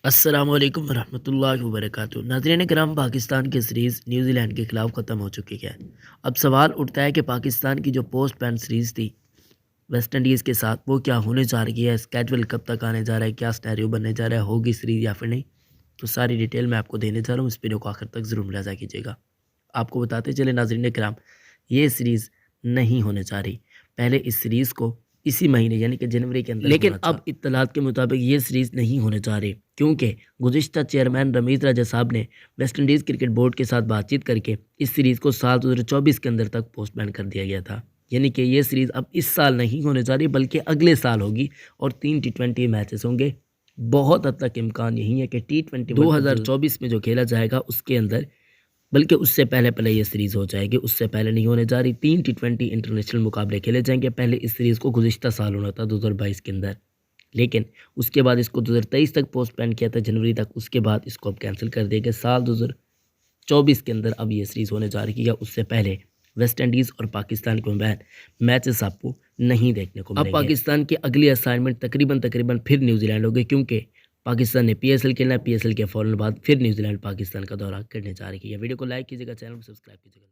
السلام علیکم ورحمۃ اللہ وبرکاتہ۔ ناظرین کرام، پاکستان کی سیریز نیوزی لینڈ کے خلاف ختم ہو چکی ہے۔ اب سوال اٹھتا ہے کہ پاکستان کی جو پوسٹ پین سیریز تھی ویسٹ انڈیز کے ساتھ، وہ کیا ہونے جا رہی ہے، اسکیجول کب تک آنے جا رہا ہے، کیا سٹیریو بننے جا رہا ہے، ہوگی سیریز یا پھر نہیں؟ تو ساری ڈیٹیل میں آپ کو دینے جا رہا ہوں، اس ویڈیو کو آخر تک ضرور ملاحظہ کیجیے گا۔ آپ کو بتاتے چلے ناظرین کرام، یہ سیریز نہیں ہونے جا رہی۔ پہلے اس سیریز کو اسی مہینے یعنی کہ جنوری کے اندر لیکن اب اطلاعات کے مطابق یہ سیریز نہیں ہونے جا رہی، کیونکہ گزشتہ چیئرمین رمیز راجہ صاحب نے ویسٹ انڈیز کرکٹ بورڈ کے ساتھ بات چیت کر کے اس سیریز کو سال 2024 کے اندر تک پوسٹ پین کر دیا گیا تھا۔ یعنی کہ یہ سیریز اب اس سال نہیں ہونے جا رہی بلکہ اگلے سال ہوگی، اور 3 T20 میچز ہوں گے۔ بہت حد تک امکان یہی ہے کہ T20 2024 میں جو کھیلا جائے گا اس کے اندر، بلکہ اس سے پہلے یہ سیریز ہو جائے گی، اس سے پہلے نہیں ہونے جا رہی۔ 3 T20 انٹرنیشنل مقابلے کھیلے جائیں گے۔ پہلے اس سیریز کو گزشتہ سال ہونا تھا 2022 کے اندر، لیکن اس کے بعد اس کو 2023 تک پوسٹ پین کیا تھا، جنوری تک۔ اس کے بعد اس کو اب کینسل کر دیا گیا، سال 2024 کے اندر اب یہ سیریز ہونے جا رہی ہے۔ اس سے پہلے ویسٹ انڈیز اور پاکستان کے مابین میچز آپ کو نہیں دیکھنے کو ملیں گے۔ اب پاکستان کی اگلی اسائنمنٹ تقریباً پھر نیوزی لینڈ ہوگی، کیونکہ پاکستان نے PSL کھیلنا ہے۔ PSL کے فوراً بعد پھر نیوزی لینڈ پاکستان کا دورہ کرنے جا رہی ہے۔ ویڈیو کو لائک کیجیے گا، چینل کو سبسکرائب کیجیے گا۔